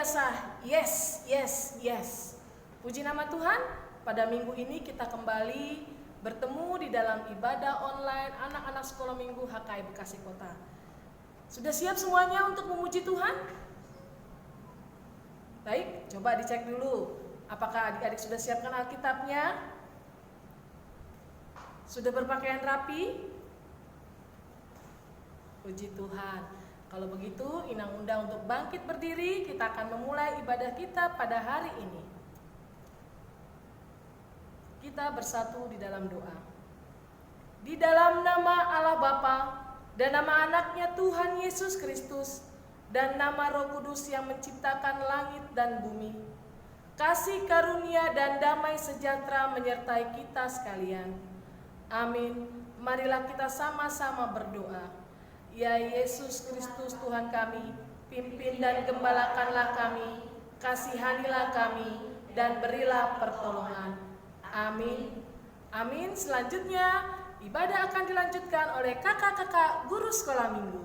biasa. Yes, yes, yes. Puji nama Tuhan, pada minggu ini kita kembali bertemu di dalam ibadah online anak-anak sekolah minggu HKI Bekasi Kota. Sudah siap semuanya untuk memuji Tuhan? Baik, coba dicek dulu. Apakah adik-adik sudah siapkan Alkitabnya? Sudah berpakaian rapi? Puji Tuhan. Kalau begitu, Inang undang untuk bangkit berdiri. Kita akan memulai ibadah kita pada hari ini. Kita bersatu di dalam doa. Di dalam nama Allah Bapa dan nama anaknya Tuhan Yesus Kristus dan nama Roh Kudus yang menciptakan langit dan bumi, kasih karunia dan damai sejahtera menyertai kita sekalian. Amin. Marilah kita sama-sama berdoa. Ya Yesus Kristus Tuhan kami, pimpin dan gembalakanlah kami, kasihanilah kami, dan berilah pertolongan. Amin. Amin. Selanjutnya, ibadah akan dilanjutkan oleh kakak-kakak guru sekolah minggu.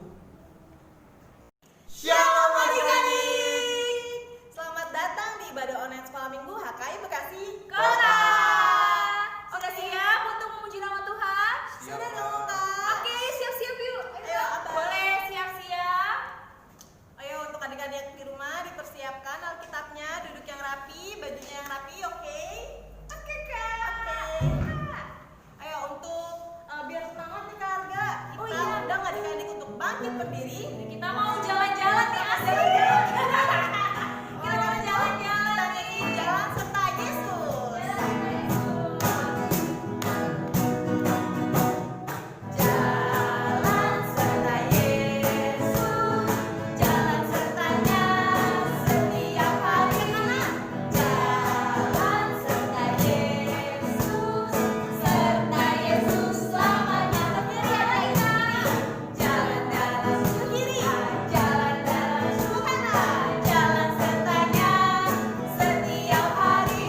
Shalom adik-adik. Selamat datang di ibadah online sekolah minggu HKI Bekasi Kota. Sudah siap untuk memuji nama Tuhan? Sudah dong, Kak. Oke, siap-siap yuk. Ayo, boleh siap-siap. Ayo untuk adik-adik di rumah dipersiapkan Alkitabnya, duduk yang rapi, bajunya yang rapi, oke? Oke, Kak. Oke. Ayo untuk biar semangat nih Kak Arga, kita undang adik-adik untuk bangkit berdiri. Kita mau jalan-jalan nih, asik. Kita mau jalan-jalan nih, jalan serta Yesus. Jalan serta Yesus, jalan sertanya setiap hari. Jalan serta Yesus, serta Yesus selamanya. Jalan dalam kiri, jalan dalam kanan, jalan sertanya setiap hari.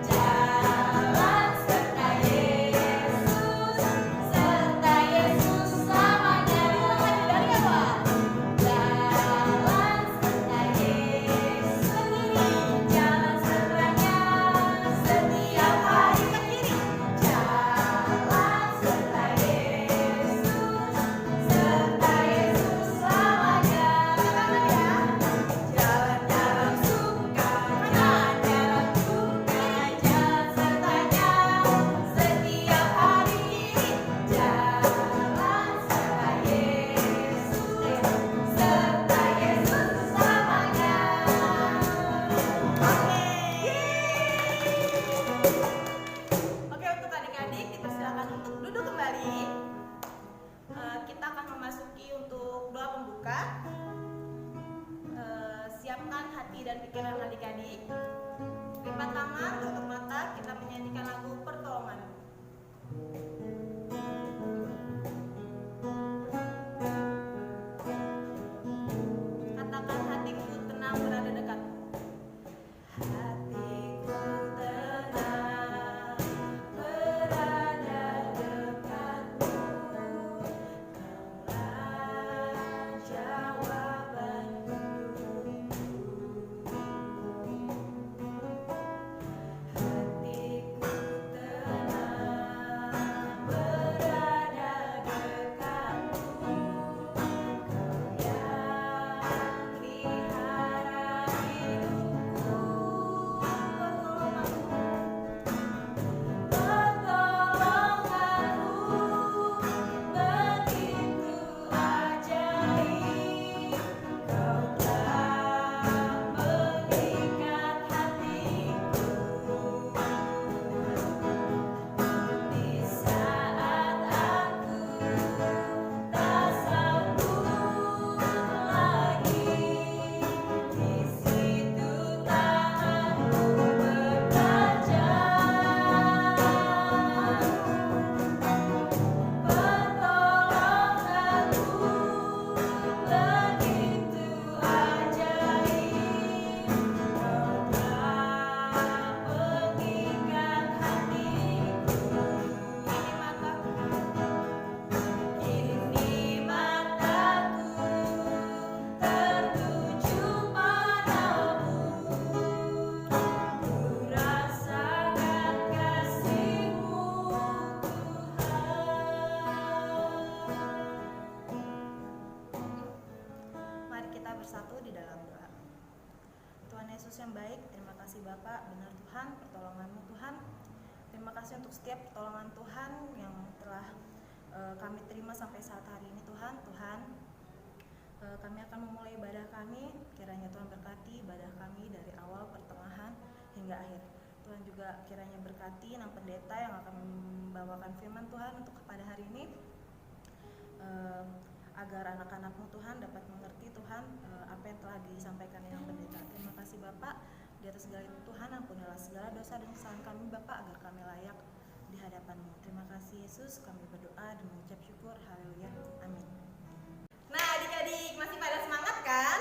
Jalan serta Yesus, serta Yesus selamanya. Dari awal. Jalan serta Yesus, jalan sertanya setiap hari. Ke kiri. Jalan serta Yesus, serta Yesus selamanya. Ke kanan ya. Jalan dalam suka, jalan dalam duka, jalan sertanya setiap hari. Jalan serta Yesus, serta Yesus selamanya. Oke, untuk adik-adik dipersilakan untuk duduk kembali. Kita akan memasuki untuk doa pembuka. Siapkan hati dan pikiran adik-adik. Lipat tangan, tutup mata, kita menyanyikan lagu pertolongan. Katakan hatiku tenang berada dekatmu. Hatiku tenang berada dekatmu. Kaulah jawaban hidupku. Tuhan Yesus yang baik. Terima kasih Bapak, benar Tuhan, pertolongan-Mu Tuhan. Terima kasih untuk setiap pertolongan Tuhan yang telah kami terima sampai saat hari ini Tuhan. Kami akan memulai ibadah kami. Kiranya Tuhan berkati ibadah kami dari awal, pertengahan, hingga akhir. Tuhan juga kiranya berkati Nang Pendeta yang akan membawakan firman Tuhan untuk pada hari ini, agar anak-anak-Mu Tuhan dapat mengerti Tuhan apa yang telah disampaikan Nang Pendeta. Terima kasih Bapak, di atas segala itu Tuhan ampunilah segala dosa dan kesalahan kami Bapak, agar kami layak di hadapan-Mu. Terima kasih Yesus, kami berdoa dan mengucap syukur. Haleluya, amin. Nah adik-adik masih pada semangat kan?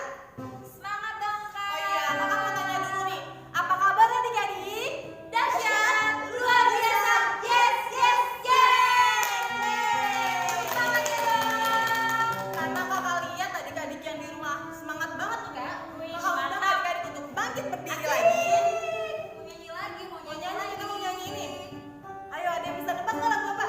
Semangat dong Kak. Oh iya, Kakak mau tanya dulu nih, apa kabar adik-adik? Dahsyat, luar biasa. Yes, yes, yes. Semangat ya dong. Karena kakak lihat adik-adik yang di rumah semangat banget tuh Kak. Wih, Kakak undang mantap. adik-adik untuk bangkit berdiri lagi. Mau nyanyi lagi, Mau nyanyi juga mau nyanyi ini. Ayo ada yang bisa nebak nggak lagu apa?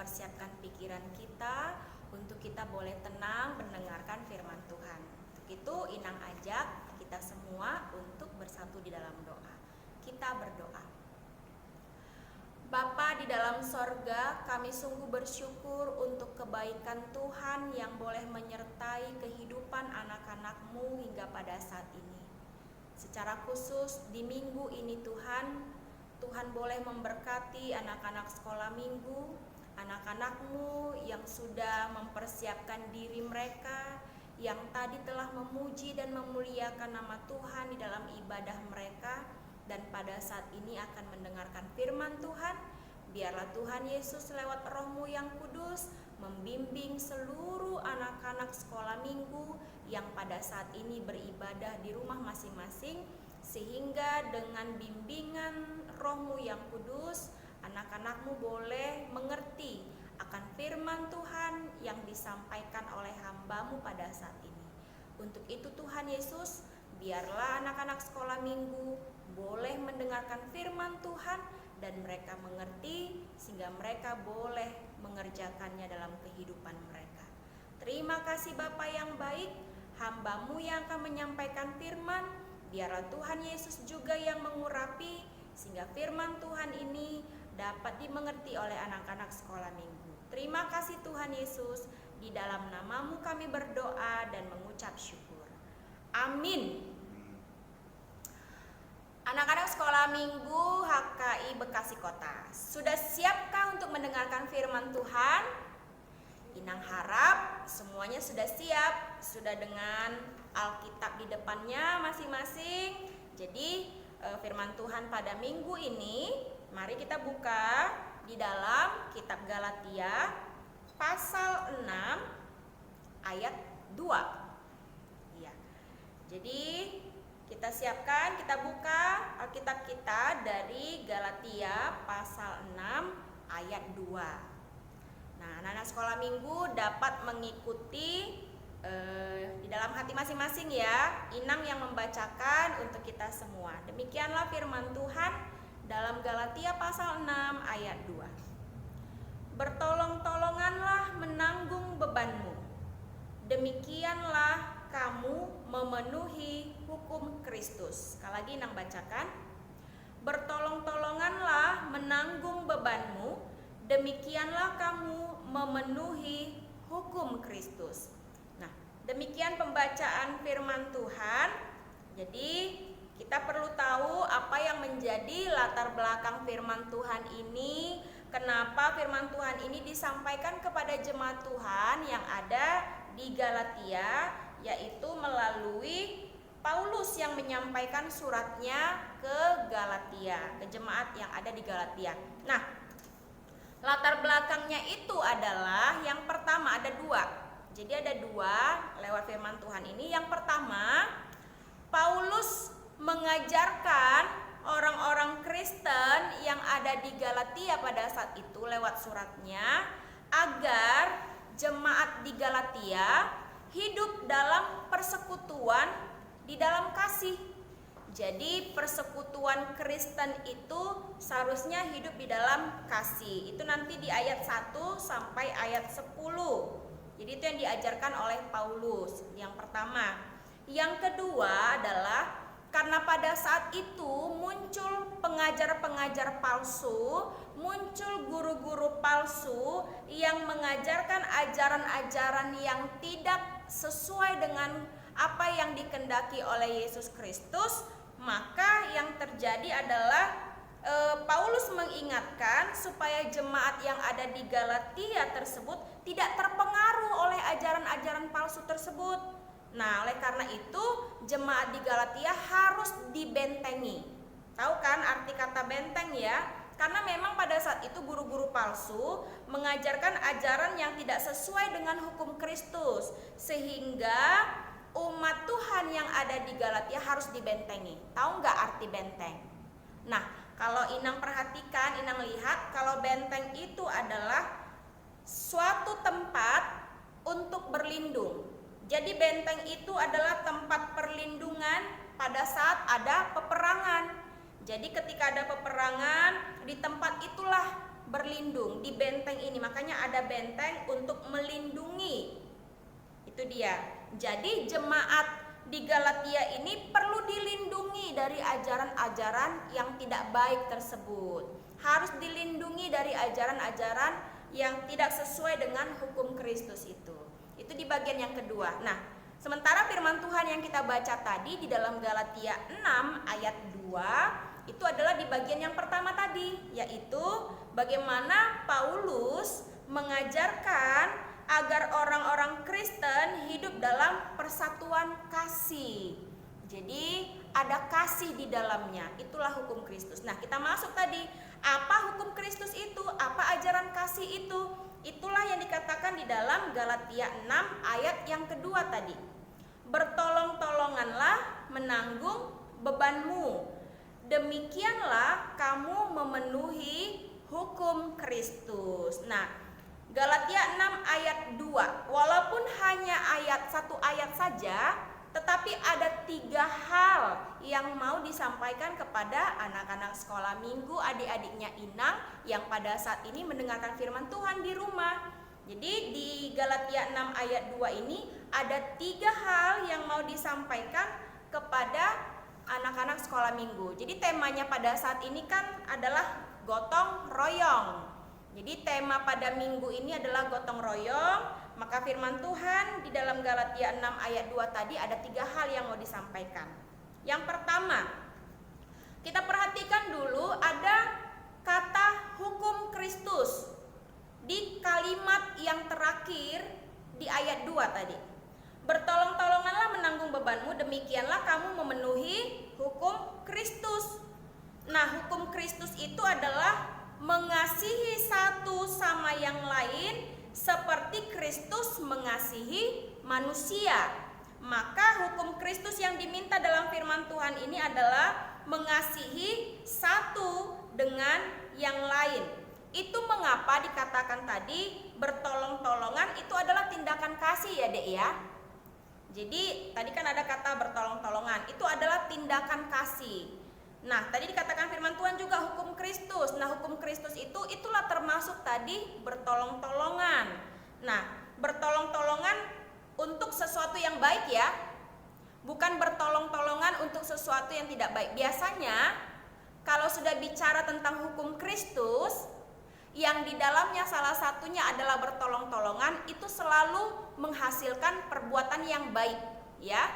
mempersiapkan pikiran kita untuk kita boleh tenang mendengarkan firman Tuhan. Untuk itu Inang ajak kita semua untuk bersatu di dalam doa. Kita berdoa. Bapa di dalam sorga, kami sungguh bersyukur untuk kebaikan Tuhan yang boleh menyertai kehidupan anak-anak-Mu hingga pada saat ini. Secara khusus di minggu ini Tuhan boleh memberkati anak-anak sekolah minggu, anak-anak-Mu yang sudah mempersiapkan diri mereka, yang tadi telah memuji dan memuliakan nama Tuhan di dalam ibadah mereka, dan pada saat ini akan mendengarkan firman Tuhan. Biarlah Tuhan Yesus lewat Roh-Mu yang kudus membimbing seluruh anak-anak sekolah minggu yang pada saat ini beribadah di rumah masing-masing, sehingga dengan bimbingan Roh-Mu yang kudus, anak-anak-Mu boleh mengerti akan firman Tuhan yang disampaikan oleh hamba-Mu pada saat ini. Untuk itu Tuhan Yesus, biarlah anak-anak sekolah minggu boleh mendengarkan firman Tuhan dan mereka mengerti sehingga mereka boleh mengerjakannya dalam kehidupan mereka. Terima kasih Bapa yang baik, hamba-Mu yang akan menyampaikan firman, biarlah Tuhan Yesus juga yang mengurapi sehingga firman Tuhan ini dapat dimengerti oleh anak-anak sekolah minggu. Terima kasih Tuhan Yesus, di dalam nama-Mu kami berdoa dan mengucap syukur. Amin. Anak-anak sekolah minggu HKI Bekasi Kota, sudah siapkah untuk mendengarkan firman Tuhan? Inang harap semuanya sudah siap, sudah dengan Alkitab di depannya masing-masing. Jadi firman Tuhan pada minggu ini, mari kita buka di dalam kitab Galatia pasal 6 ayat 2. Ya. Jadi kita siapkan, kita buka Alkitab kita dari Galatia pasal 6 ayat 2. Nah, anak-anak sekolah minggu dapat mengikuti di dalam hati masing-masing ya. Inang yang membacakan untuk kita semua. Demikianlah firman Tuhan dalam Galatia pasal 6 ayat 2. Bertolong-tolonganlah menanggung bebanmu. Demikianlah kamu memenuhi hukum Kristus. Sekali lagi Inang bacakan. Bertolong-tolonganlah menanggung bebanmu, demikianlah kamu memenuhi hukum Kristus. Nah, demikian pembacaan firman Tuhan. Jadi kita perlu tahu apa yang menjadi latar belakang firman Tuhan ini. Kenapa firman Tuhan ini disampaikan kepada jemaat Tuhan yang ada di Galatia, yaitu melalui Paulus yang menyampaikan suratnya ke Galatia, ke jemaat yang ada di Galatia. Nah, latar belakangnya itu adalah yang pertama ada dua. Jadi ada dua lewat firman Tuhan ini. Yang pertama, Paulus mengajarkan orang-orang Kristen yang ada di Galatia pada saat itu lewat suratnya agar jemaat di Galatia hidup dalam persekutuan di dalam kasih. Jadi persekutuan Kristen itu seharusnya hidup di dalam kasih. Itu nanti di ayat 1 sampai ayat 10. Jadi itu yang diajarkan oleh Paulus. Yang pertama. Yang kedua adalah karena pada saat itu muncul pengajar-pengajar palsu, muncul guru-guru palsu yang mengajarkan ajaran-ajaran yang tidak sesuai dengan apa yang dikehendaki oleh Yesus Kristus. Maka yang terjadi adalah Paulus mengingatkan supaya jemaat yang ada di Galatia tersebut tidak terpengaruh oleh ajaran-ajaran palsu tersebut. Nah, oleh karena itu jemaat di Galatia harus dibentengi. Tahu kan arti kata benteng ya? Karena memang pada saat itu guru-guru palsu mengajarkan ajaran yang tidak sesuai dengan hukum Kristus, sehingga umat Tuhan yang ada di Galatia harus dibentengi. Tahu nggak arti benteng? Nah, kalau Inang perhatikan, Inang lihat kalau benteng itu adalah suatu tempat untuk berlindung. Jadi benteng itu adalah tempat perlindungan pada saat ada peperangan. Jadi ketika ada peperangan, di tempat itulah berlindung di benteng ini. Makanya ada benteng untuk melindungi. Itu dia. Jadi jemaat di Galatia ini perlu dilindungi dari ajaran-ajaran yang tidak baik tersebut. Harus dilindungi dari ajaran-ajaran yang tidak sesuai dengan hukum Kristus itu. Itu di bagian yang kedua. Nah, sementara firman Tuhan yang kita baca tadi di dalam Galatia 6 ayat 2 itu adalah di bagian yang pertama tadi, yaitu bagaimana Paulus mengajarkan agar orang-orang Kristen hidup dalam persatuan kasih. Jadi ada kasih di dalamnya, itulah hukum Kristus. Nah, kita masuk tadi, apa hukum Kristus itu? Apa ajaran kasih itu? Itulah yang dikatakan di dalam Galatia 6 ayat yang kedua tadi. Bertolong-tolonganlah menanggung bebanmu. Demikianlah kamu memenuhi hukum Kristus. Nah, Galatia 6 ayat 2, walaupun hanya satu ayat saja, tetapi ada 3 hal yang mau disampaikan kepada anak-anak sekolah minggu, adik-adiknya Inang yang pada saat ini mendengarkan firman Tuhan di rumah. Jadi di Galatia 6 ayat 2 ini ada 3 hal yang mau disampaikan kepada anak-anak sekolah minggu. Jadi temanya pada saat ini kan adalah gotong royong. Jadi tema pada minggu ini adalah gotong royong. Maka firman Tuhan di dalam Galatia 6 ayat 2 tadi ada 3 hal yang mau disampaikan. Yang pertama, kita perhatikan dulu ada kata hukum Kristus di kalimat yang terakhir di ayat 2 tadi. Bertolong-tolonganlah menanggung bebanmu, demikianlah kamu memenuhi hukum Kristus. Nah, hukum Kristus itu adalah mengasihi satu sama yang lain seperti Kristus mengasihi manusia. Maka hukum Kristus yang diminta dalam firman Tuhan ini adalah mengasihi satu dengan yang lain. Itu mengapa dikatakan tadi bertolong-tolongan itu adalah tindakan kasih ya Dek ya. Jadi tadi kan ada kata bertolong-tolongan, itu adalah tindakan kasih. Nah, tadi dikatakan firman Tuhan juga hukum Kristus. Nah, hukum Kristus itulah termasuk tadi bertolong-tolongan. Nah, bertolong-tolongan untuk sesuatu yang baik ya. Bukan bertolong-tolongan untuk sesuatu yang tidak baik. Biasanya kalau sudah bicara tentang hukum Kristus yang di dalamnya salah satunya adalah bertolong-tolongan, itu selalu menghasilkan perbuatan yang baik, ya.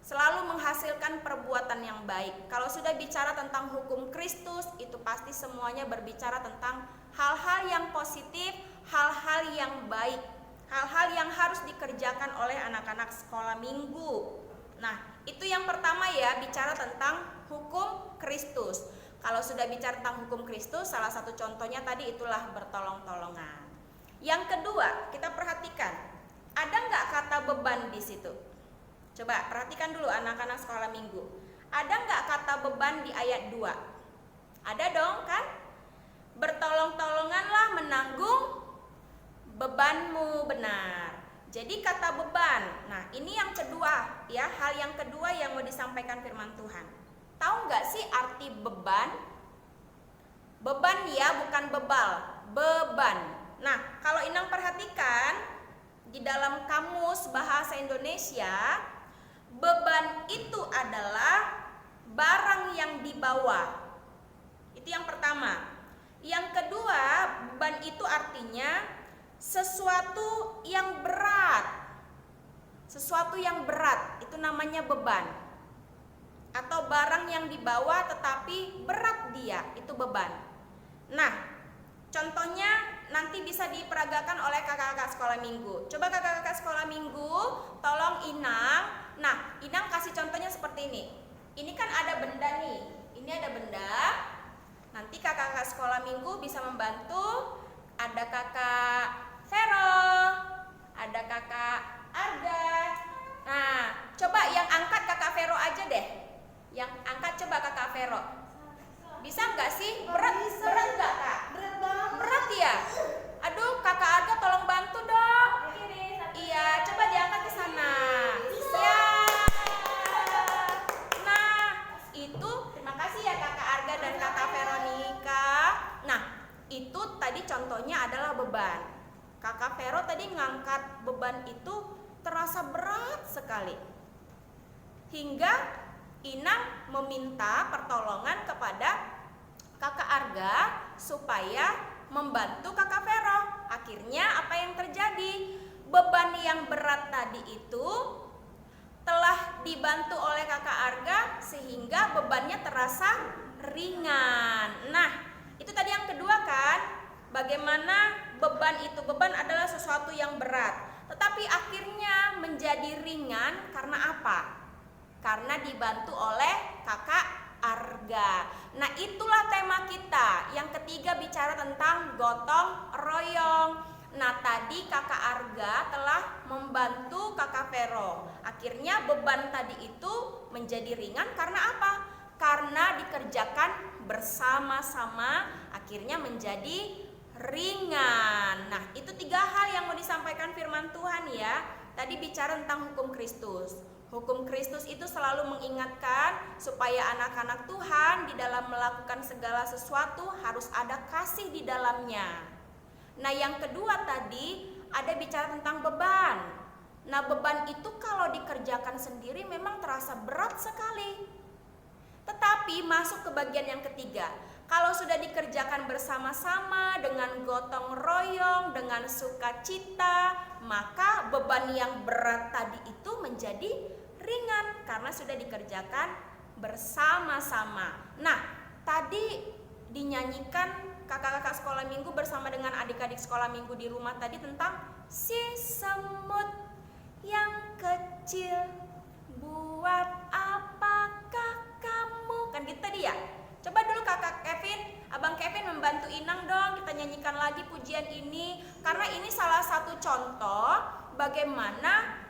Selalu menghasilkan perbuatan yang baik. Kalau sudah bicara tentang hukum Kristus, itu pasti semuanya berbicara tentang hal-hal yang positif, hal-hal yang baik, hal-hal yang harus dikerjakan oleh anak-anak sekolah minggu. Nah, itu yang pertama ya, bicara tentang hukum Kristus. Kalau sudah bicara tentang hukum Kristus, salah satu contohnya tadi itulah bertolong-tolongan. Yang kedua, kita perhatikan, ada nggak kata beban di situ? Coba perhatikan dulu anak-anak sekolah minggu. Ada nggak kata beban di ayat 2? Ada dong kan? Bertolong-tolonganlah menanggung bebanmu, benar. Jadi kata beban. Nah, ini yang kedua ya, hal yang kedua yang mau disampaikan firman Tuhan. Tahu nggak sih arti beban? Beban ya, bukan bebal. Beban. Nah, kalau Inang perhatikan di dalam kamus bahasa Indonesia, beban itu adalah barang yang dibawa. Itu yang pertama. Yang kedua, beban itu artinya sesuatu yang berat. Sesuatu yang berat, itu namanya beban. Atau barang yang dibawa tetapi berat dia, itu beban. Nah, contohnya nanti bisa diperagakan oleh kakak-kakak sekolah minggu. Coba kakak-kakak sekolah minggu, tolong Inang. Nah, Inang kasih contohnya seperti ini. Ini kan ada benda nih. Ini ada benda. Nanti kakak-kakak sekolah minggu bisa membantu. Ada kakak Vero, ada kakak Arga. Nah, coba yang angkat kakak Vero aja deh. Yang angkat coba kakak Vero. Bisa nggak sih? Berat nggak kak? Berat banget. Berat ya? Aduh, kakak Arga tolong bantu dong. Iya, coba diangkat ke sana. Ya. Nah, itu terima kasih ya kakak Arga dan kakak Veronica. Nah, itu Kakak Vero tadi ngangkat beban itu terasa berat sekali. Hingga Inang meminta pertolongan kepada Kakak Arga supaya membantu Kakak Vero. Akhirnya apa yang terjadi? Beban yang berat tadi itu telah dibantu oleh Kakak Arga sehingga bebannya terasa ringan. Nah, itu tadi yang kedua kan? Bagaimana beban adalah sesuatu yang berat, tetapi akhirnya menjadi ringan karena apa? Karena dibantu oleh Kakak Arga. Nah, itulah tema kita. Yang ketiga bicara tentang gotong royong. Nah, tadi Kakak Arga telah membantu Kakak Vero. Akhirnya beban tadi itu menjadi ringan karena apa? Karena dikerjakan bersama-sama, akhirnya menjadi ringan. Nah, itu 3 hal yang mau disampaikan firman Tuhan ya. Tadi bicara tentang hukum Kristus. Hukum Kristus itu selalu mengingatkan supaya anak-anak Tuhan di dalam melakukan segala sesuatu harus ada kasih di dalamnya. Nah, yang kedua tadi ada bicara tentang beban. Nah, beban itu kalau dikerjakan sendiri memang terasa berat sekali. Tetapi masuk ke bagian yang ketiga. Kalau sudah dikerjakan bersama-sama dengan gotong royong, dengan sukacita, maka beban yang berat tadi itu menjadi ringan karena sudah dikerjakan bersama-sama. Nah, tadi dinyanyikan kakak-kakak sekolah minggu bersama dengan adik-adik sekolah minggu di rumah tadi tentang si semut yang kecil, buat apakah kamu? Kan gitu tadi ya. Coba dulu kakak Kevin, abang Kevin membantu Inang dong, kita nyanyikan lagi pujian ini. Karena ini salah satu contoh bagaimana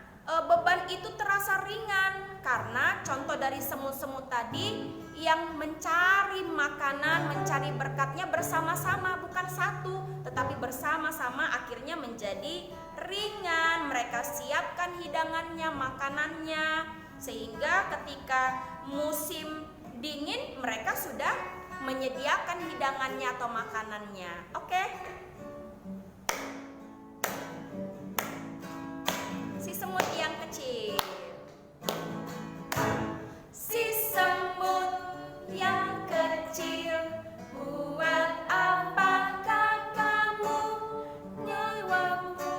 beban itu terasa ringan. Karena contoh dari semut-semut tadi yang mencari makanan, mencari berkatnya bersama-sama, bukan satu, tetapi bersama-sama akhirnya menjadi ringan. Mereka siapkan hidangannya, makanannya, sehingga ketika musim dingin mereka sudah menyediakan hidangannya atau makanannya. Oke? Si semut yang kecil. Si semut yang kecil, buat apakah kamu? Nyawamu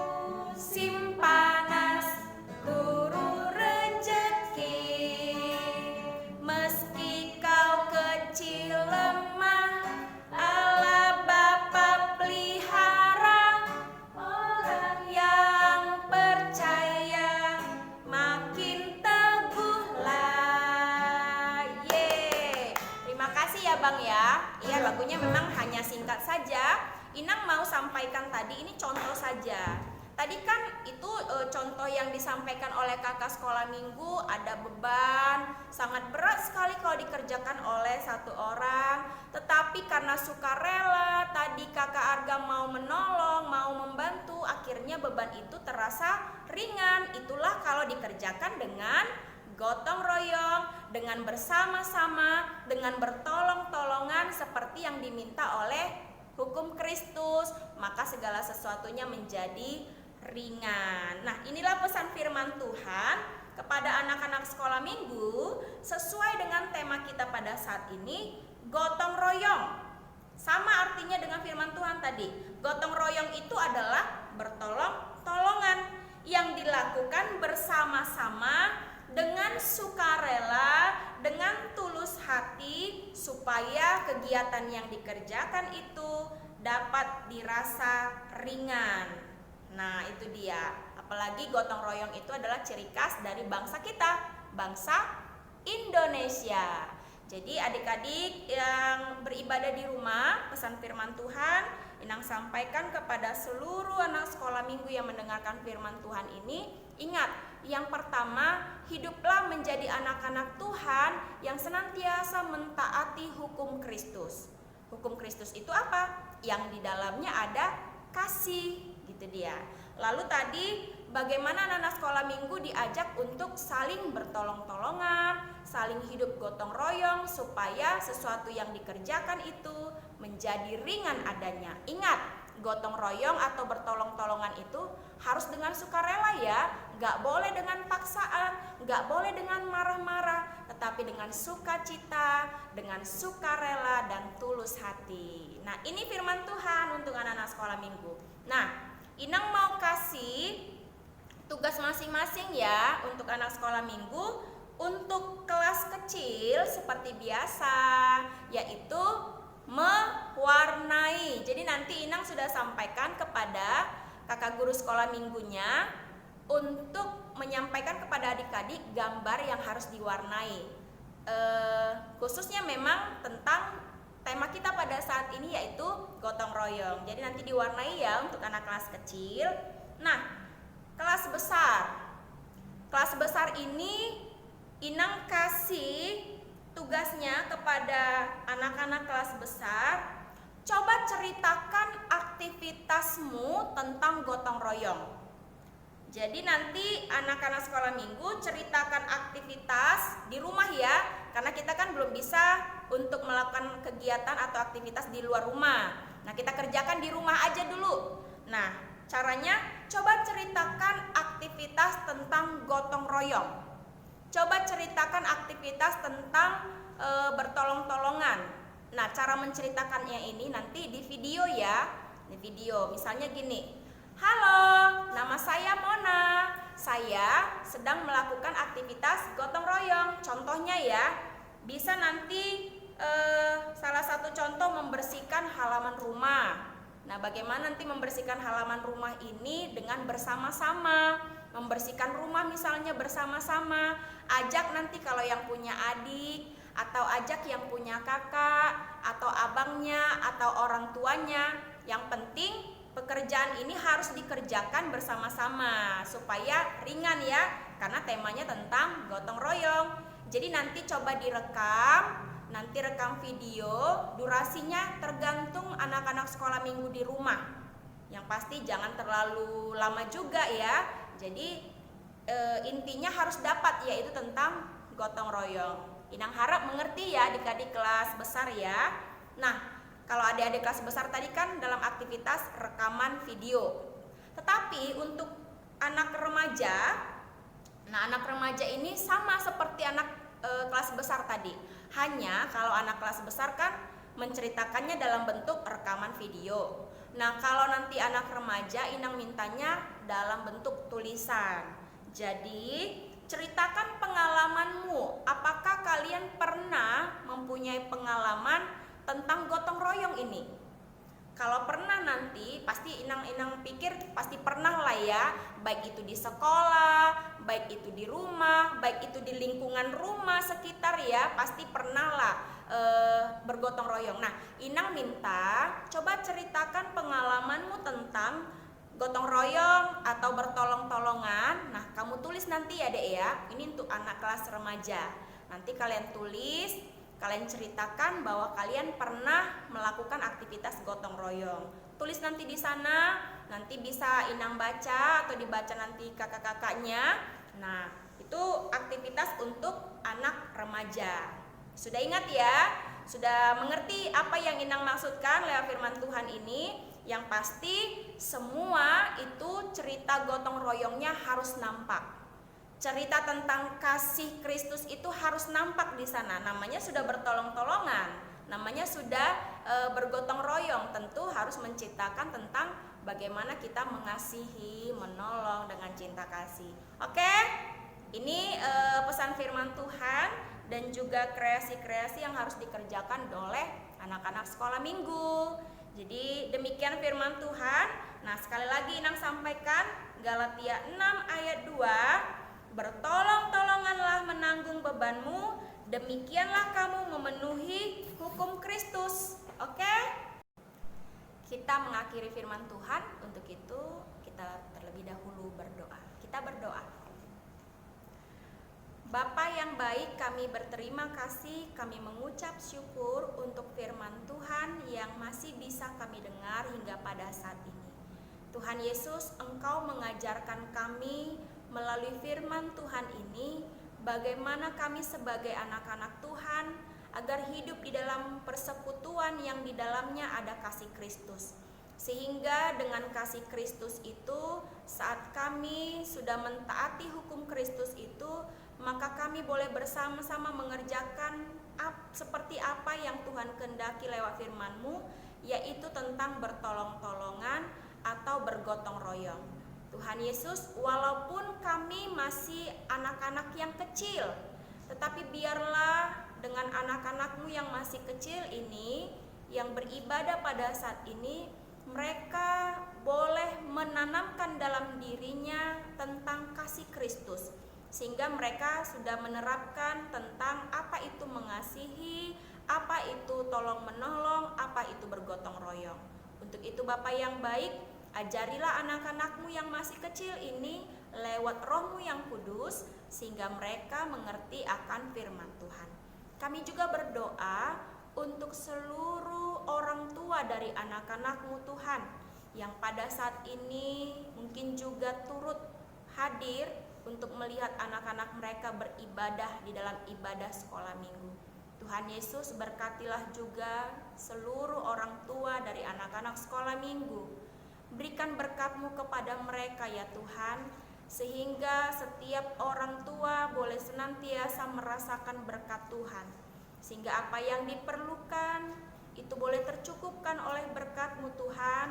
musim panas, buru rejeki. Meski kau kecil lemah, Allah Bapa pelihara. Orang yang percaya makin teguhlah. Yeay. Terima kasih ya Bang ya. Iya, lagunya memang hanya singkat saja. Inang mau sampaikan tadi ini contoh saja. Tadi kan itu contoh yang disampaikan oleh kakak sekolah minggu, ada beban sangat berat sekali kalau dikerjakan oleh satu orang. Tetapi karena sukarela, tadi kakak Arga mau menolong, mau membantu, akhirnya beban itu terasa ringan. Itulah kalau dikerjakan dengan gotong royong, dengan bersama-sama, dengan bertolong-tolongan seperti yang diminta oleh hukum Kristus, maka segala sesuatunya menjadi ringan. Nah, inilah pesan firman Tuhan kepada anak-anak sekolah minggu sesuai dengan tema kita pada saat ini, gotong royong. Sama artinya dengan firman Tuhan tadi. Gotong royong itu adalah bertolong-tolongan yang dilakukan bersama-sama dengan sukarela, dengan tulus hati supaya kegiatan yang dikerjakan itu dapat dirasa ringan. Nah, itu dia. Apalagi gotong royong itu adalah ciri khas dari bangsa kita, bangsa Indonesia. Jadi adik-adik yang beribadah di rumah, pesan firman Tuhan Inang sampaikan kepada seluruh anak sekolah minggu yang mendengarkan firman Tuhan ini. Ingat, yang pertama, hiduplah menjadi anak-anak Tuhan yang senantiasa mentaati hukum Kristus. Hukum Kristus itu apa? Yang di dalamnya ada kasih, gitu dia. Lalu tadi bagaimana anak-anak sekolah minggu diajak untuk saling bertolong-tolongan, saling hidup gotong royong supaya sesuatu yang dikerjakan itu menjadi ringan adanya. Ingat, gotong royong atau bertolong-tolongan itu harus dengan sukarela ya, nggak boleh dengan paksaan, nggak boleh dengan marah-marah, tetapi dengan sukacita, dengan sukarela dan tulus hati. Nah, ini firman Tuhan untuk anak-anak sekolah minggu. Nah, Inang mau kasih tugas masing-masing ya untuk anak sekolah minggu. Untuk kelas kecil seperti biasa, yaitu mewarnai. Jadi nanti Inang sudah sampaikan kepada kakak guru sekolah minggunya untuk menyampaikan kepada adik-adik gambar yang harus diwarnai. Khususnya memang tentang tema kita pada saat ini yaitu gotong royong. Jadi nanti diwarnai ya untuk anak kelas kecil. Nah, kelas besar. Kelas besar ini Inang kasih tugasnya kepada anak-anak kelas besar. Coba ceritakan aktivitasmu tentang gotong royong. Jadi nanti anak-anak sekolah minggu ceritakan aktivitas di rumah ya, karena kita kan belum bisa untuk melakukan kegiatan atau aktivitas di luar rumah. Nah, kita kerjakan di rumah aja dulu. Nah, caranya coba ceritakan aktivitas tentang gotong royong. Coba ceritakan aktivitas tentang bertolong-tolongan. Nah, cara menceritakannya ini nanti di video ya. Di video, misalnya gini. Halo, nama saya Mona. Saya sedang melakukan aktivitas gotong royong. Contohnya ya, bisa nanti salah satu contoh membersihkan halaman rumah. Nah, bagaimana nanti membersihkan halaman rumah ini dengan bersama-sama? Membersihkan rumah misalnya bersama-sama. Ajak nanti kalau yang punya adik, atau ajak yang punya kakak, atau abangnya, atau orang tuanya. Yang penting pekerjaan ini harus dikerjakan bersama-sama supaya ringan ya, karena temanya tentang gotong royong. Jadi nanti coba direkam, nanti rekam video, durasinya tergantung anak-anak sekolah minggu di rumah. Yang pasti jangan terlalu lama juga ya. Jadi intinya harus dapat, yaitu tentang gotong royong. Inang harap mengerti ya adik-adik kelas besar ya. Nah, kalau adik-adik kelas besar tadi kan dalam aktivitas rekaman video. Tetapi untuk anak remaja, nah anak remaja ini sama seperti anak kelas besar tadi. Hanya kalau anak kelas besar kan menceritakannya dalam bentuk rekaman video. Nah, kalau nanti anak remaja Inang mintanya dalam bentuk tulisan. Jadi, ceritakan pengalamanmu. Apakah kalian pernah mempunyai pengalaman tentang gotong royong ini? Kalau pernah nanti pasti Inang pikir pasti pernah lah ya. Baik itu di sekolah, baik itu di rumah, baik itu di lingkungan rumah sekitar ya, pasti pernah lah bergotong royong. Nah, Inang minta coba ceritakan pengalamanmu tentang gotong royong atau bertolong-tolongan. Nah, kamu tulis nanti ya Dek ya. Ini untuk anak kelas remaja. Nanti kalian tulis, kalian ceritakan bahwa kalian pernah melakukan aktivitas gotong royong. Tulis nanti di sana, nanti bisa Inang baca atau dibaca nanti kakak-kakaknya. Nah, itu aktivitas untuk anak remaja. Sudah ingat ya? Sudah mengerti apa yang Inang maksudkan lewat firman Tuhan ini? Yang pasti semua itu cerita gotong royongnya harus nampak. Cerita tentang kasih Kristus itu harus nampak di sana. Namanya sudah bertolong-tolongan, namanya sudah bergotong royong. Tentu harus menciptakan tentang bagaimana kita mengasihi, menolong dengan cinta kasih. Oke? Ini pesan firman Tuhan dan juga kreasi-kreasi yang harus dikerjakan oleh anak-anak sekolah minggu. Jadi demikian firman Tuhan. Nah, sekali lagi Inang sampaikan Galatia 6 ayat 2, bertolong-tolonganlah menanggung bebanmu, demikianlah kamu memenuhi hukum Kristus. Oke? Kita mengakhiri firman Tuhan. Untuk itu kita terlebih dahulu berdoa. Kita berdoa. Bapa yang baik, kami berterima kasih, kami mengucap syukur untuk firman Tuhan yang masih bisa kami dengar hingga pada saat ini. Tuhan Yesus, Engkau mengajarkan kami melalui firman Tuhan ini bagaimana kami sebagai anak-anak Tuhan agar hidup di dalam persekutuan yang di dalamnya ada kasih Kristus. Sehingga dengan kasih Kristus itu, saat kami sudah mentaati hukum Kristus itu, maka kami boleh bersama-sama mengerjakan seperti apa yang Tuhan kehendaki lewat firman-Mu, yaitu tentang bertolong-tolongan atau bergotong royong. Tuhan Yesus, walaupun kami masih anak-anak yang kecil, tetapi biarlah dengan anak-anak-Mu yang masih kecil ini, yang beribadah pada saat ini, mereka boleh menanamkan dalam dirinya tentang kasih Kristus, sehingga mereka sudah menerapkan tentang apa itu mengasihi, apa itu tolong menolong, apa itu bergotong royong. Untuk itu Bapa yang baik, ajarilah anak-anak-Mu yang masih kecil ini lewat Roh-Mu yang kudus, sehingga mereka mengerti akan firman Tuhan. Kami juga berdoa untuk seluruh orang tua dari anak-anak-Mu Tuhan, yang pada saat ini mungkin juga turut hadir untuk melihat anak-anak mereka beribadah di dalam ibadah sekolah minggu. Tuhan Yesus, berkatilah juga seluruh orang tua dari anak-anak sekolah minggu. Berikan berkat-Mu kepada mereka ya Tuhan, sehingga setiap orang tua boleh senantiasa merasakan berkat Tuhan, sehingga apa yang diperlukan itu boleh tercukupkan oleh berkat-Mu Tuhan,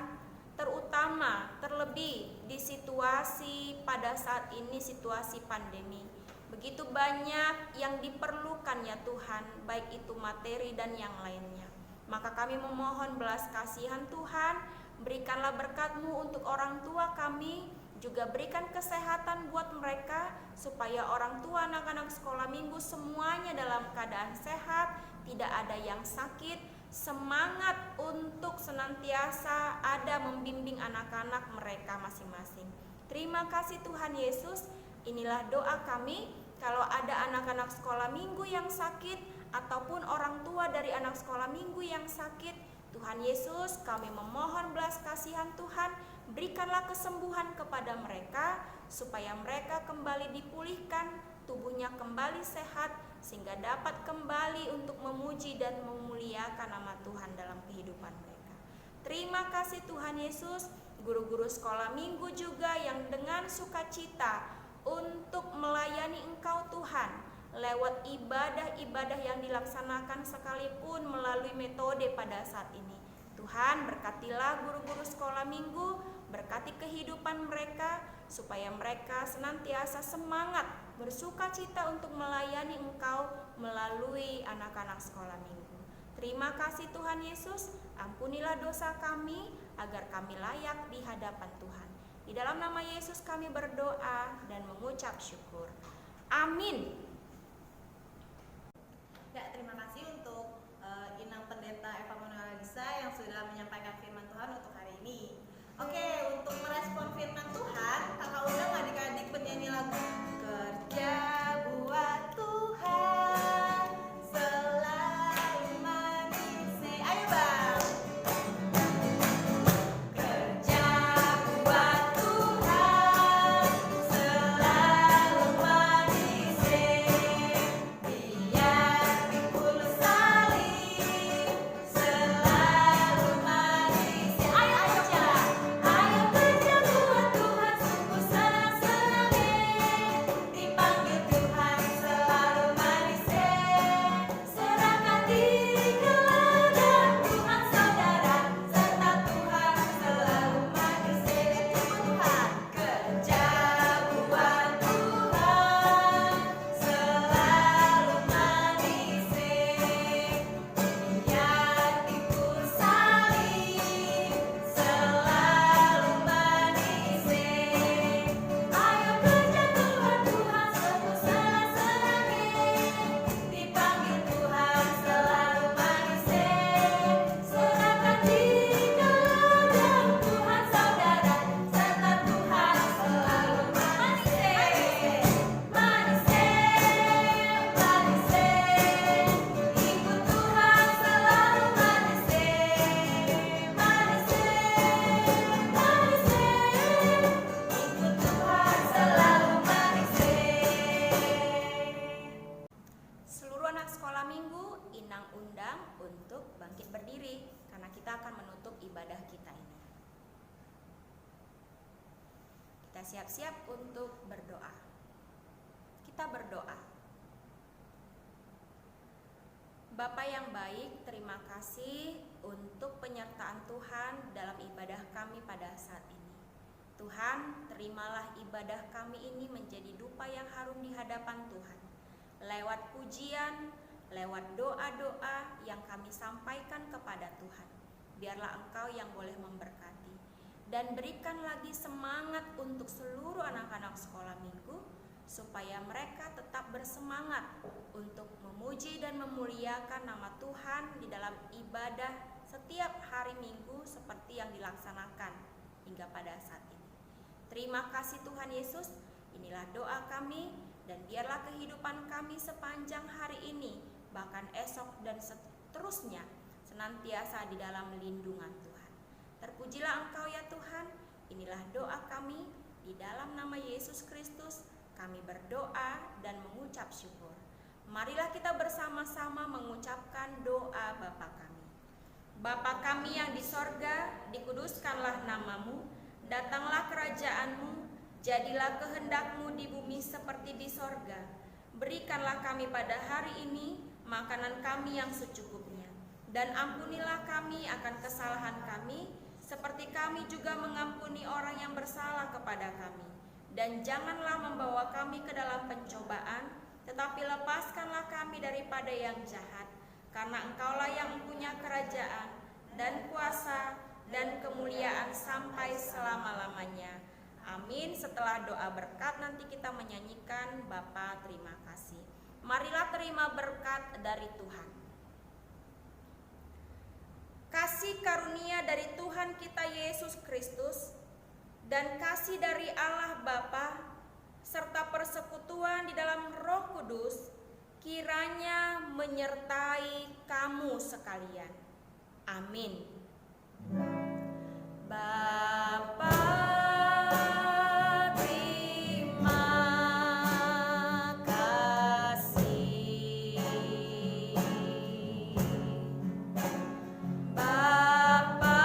terlebih di situasi pada saat ini, situasi pandemi. Begitu banyak yang diperlukan ya Tuhan, baik itu materi dan yang lainnya. Maka kami memohon belas kasihan Tuhan, berikanlah berkat-Mu untuk orang tua kami, juga berikan kesehatan buat mereka, supaya orang tua anak-anak sekolah minggu semuanya dalam keadaan sehat, tidak ada yang sakit, semangat untuk senantiasa ada membimbing anak-anak mereka masing-masing. Terima kasih Tuhan Yesus. Inilah doa kami. Kalau ada anak-anak sekolah minggu yang sakit, ataupun orang tua dari anak sekolah minggu yang sakit, Tuhan Yesus, kami memohon belas kasihan Tuhan, berikanlah kesembuhan kepada mereka, supaya mereka kembali dipulihkan, tubuhnya kembali sehat, sehingga dapat kembali untuk memuji dan memuliakan nama Tuhan dalam kehidupan mereka. Terima kasih Tuhan Yesus. Guru-guru sekolah minggu juga yang dengan sukacita untuk melayani Engkau Tuhan, lewat ibadah-ibadah yang dilaksanakan sekalipun melalui metode pada saat ini. Tuhan, berkatilah guru-guru sekolah minggu, berkati kehidupan mereka, supaya mereka senantiasa semangat, bersukacita untuk melayani Engkau melalui anak-anak sekolah minggu. Terima kasih Tuhan Yesus, ampunilah dosa kami, agar kami layak di hadapan Tuhan. Di dalam nama Yesus kami berdoa dan mengucap syukur. Amin. Ya, terima kasih untuk Inang Pendeta Eva Manuela Lisa yang sudah menyampaikan firman Tuhan untuk hari ini. Oke, untuk merespon firman Tuhan, kakak undang adik-adik penyanyi lagu Kerja Buat Tuhan Selalu Mengisi. Ayo Bang. Kerja buat Tuhan selalu mengisi, biar pikul salib selalu mengisi. Ayo kerja, ayo kerja buat Tuhan, sungguh senang-senangnya dipanggil Tuhan selalu mengisi. Serahkan diri ke ladang Tuhan saudara, serta Tuhan selalu mengisi. Tuhan kerja buat Tuhan selalu mengisi, biar pikul salib selalu mengisi. Ayo kerja Tuhan, Tuhan sungguh senang-senangnya dipanggil Tuhan selalu mengisi. Serahkan diri ke ladang Tuhan saudara, serta Tuhan selalu mengisi. Mengisi, mengisi, ikut Tuhan selalu mengisi. Mengisi, mengisi, ikut Tuhan selalu mengisi. Seluruh anak sekolah minggu, Inang undang untuk bangkit berdiri, karena kita akan menutup ibadah kita ini. Kita siap-siap untuk berdoa. Kita berdoa. Bapa yang baik, terima kasih untuk penyertaan Tuhan dalam ibadah kami pada saat ini. Tuhan, terimalah ibadah kami ini menjadi dupa yang harum di hadapan Tuhan. Lewat pujian, lewat doa-doa yang kami sampaikan kepada Tuhan. Biarlah Engkau yang boleh memberkati. Dan berikan lagi semangat untuk seluruh anak-anak sekolah minggu, supaya mereka tetap bersemangat untuk memuji dan memuliakan nama Tuhan di dalam ibadah setiap hari Minggu seperti yang dilaksanakan hingga pada saat ini. Terima kasih Tuhan Yesus, inilah doa kami, dan biarlah kehidupan kami sepanjang hari ini, bahkan esok dan seterusnya, senantiasa di dalam lindungan Tuhan. Terpujilah Engkau ya Tuhan, inilah doa kami, di dalam nama Yesus Kristus kami berdoa dan mengucap syukur. Marilah kita bersama-sama mengucapkan doa Bapa kami. Bapa kami yang di sorga, dikuduskanlah namamu, datanglah kerajaanmu, jadilah kehendak-Mu di bumi seperti di sorga. Berikanlah kami pada hari ini makanan kami yang secukupnya, dan ampunilah kami akan kesalahan kami, seperti kami juga mengampuni orang yang bersalah kepada kami. Dan janganlah membawa kami ke dalam pencobaan, tetapi lepaskanlah kami daripada yang jahat. Karena Engkaulah yang mempunyai kerajaan, dan kuasa, dan kemuliaan sampai selama-lamanya. Amin. Setelah doa berkat nanti kita menyanyikan Bapa terima kasih. Marilah terima berkat dari Tuhan. Kasih karunia dari Tuhan kita Yesus Kristus, dan kasih dari Allah Bapa serta persekutuan di dalam Roh Kudus kiranya menyertai kamu sekalian. Amin. Bapa terima kasih. Bapa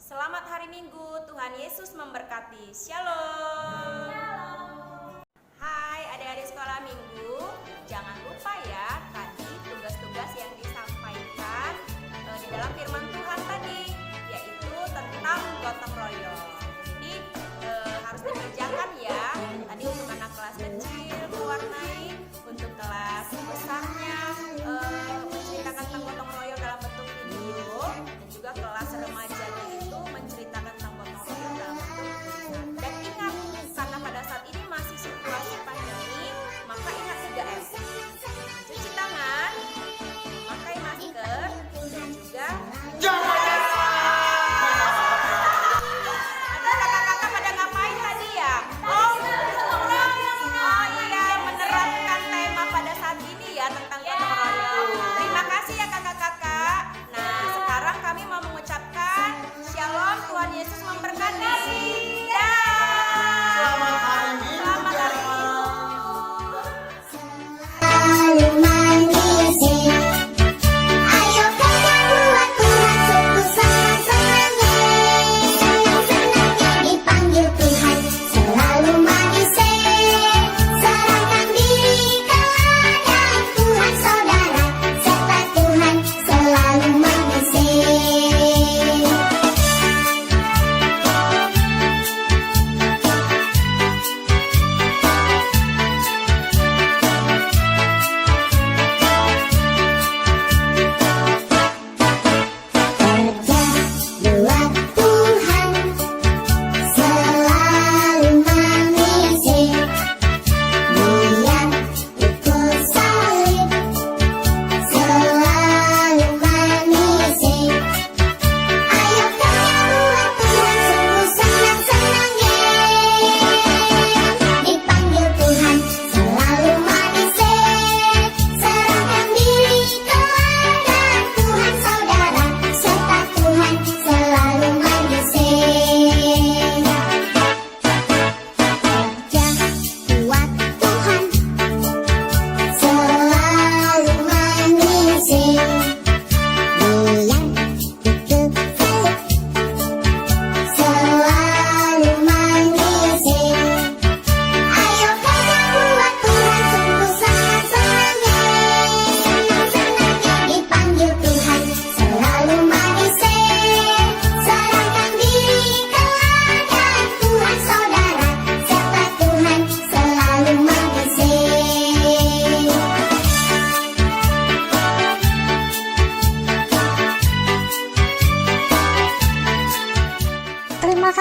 Selamat hari Minggu, Tuhan Yesus memberkati. Shalom. Hai adik-adik sekolah Minggu, jangan lupa ya tadi tugas-tugas yang disampaikan di dalam firman Tuhan tadi, yaitu tentang gotong royong. Jadi harus dikerjakan ya. Tadi untuk anak kelas kecil mewarnai, untuk kelas besarnya menceritakan tentang gotong royong dalam bentuk video, dan juga kelas remajanya itu menceritakan tentang gotong royong dalam bentuk tulisan. Dan ingat, karena pada saat ini masih situasi pandemi, maka ingat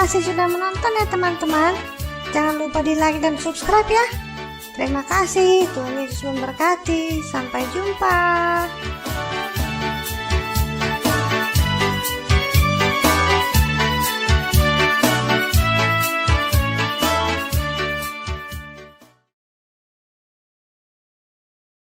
kasih sudah menonton ya teman-teman. Jangan lupa di like dan subscribe ya. Terima kasih, Tuhan Yesus memberkati. Sampai jumpa.